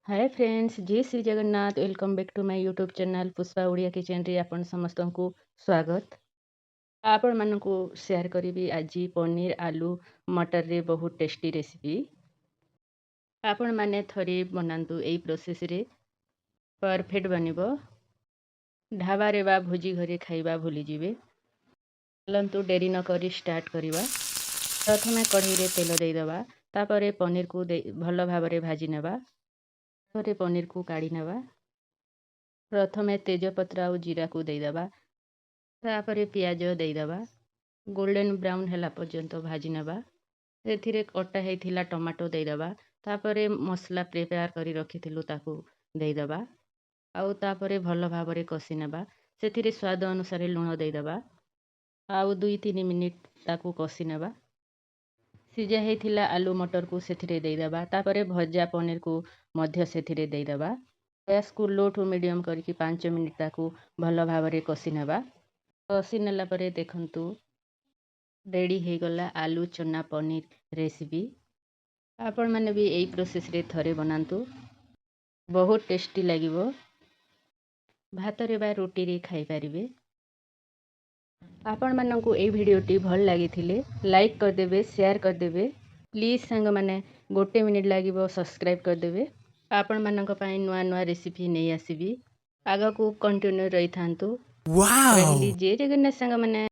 हाय friends, जय Shri Jagannath. Welcome back to my YouTube channel Pushpa Odia kitchen रे आपण समस्तंकु स्वागत। आपण मानकु शेयर करिवि आज पनीर आलू मटर रे बहुत टेस्टी रेसिपी। आपण माने थरे बनांतु एई प्रोसेस रे परफेक्ट बनिबो। ढाबा रे बा भोजी घरे खाइबा भूली जिवे। चलंतु डेरी न करी स्टार्ट करिबा। प्रथमे कढ़ई रे तेल देई दबा, तापरे पनीर को भल भाबरे भाजी नेबा। तापरे पनीर को काढ़ी नेबा। प्रथमे तेजपत्र आउ जीरा को देदबा, तापरे पियाज देदबा, गोल्डन ब्राउन हैला पर्यंत भाजी नेबा। एथिरे कटा हेथिला टमाटो देदबा, तापरे मसला प्रिपेयर करी रखिथिलु ताकू देदबा। आउ तापरे भल भाबरे कसी नेबा। सेथिरे स्वाद अनुसार लूण देदबा। आउ 2-3 मिनिट ताकू कसी नेबा। सिझा हेथिला आलू मटर को सेथिरे देदबा, तापरे भजा पनीर को मध्य सेथिरे देदबा। गैस को लो टू मीडियम करके 5 मिनिट ताकू भल भाबरे कसी नेबा। कसी नेला परे देखंतु रेडी हो गला आलू चना पनीर रेसिपी। आपण माने भी एई प्रोसेस रे थरे बनांतु, बहुत टेस्टी लागिवो। भात रे बा रोटी रे खाई परिबे। आपण मानंकु एई भिडियोटी भल लागिथिले लाइक कर देबे, शेयर कर देबे। प्लीज संग माने गोटे मिनिट लागिवो सब्सक्राइब कर देबे। आपण मानंक पई नुआ नुआ रेसिपी नै आसीबी। आगा को कंटिन्यू रही थांतु। Wow! रहिली जे जगन्नाथ संग माने।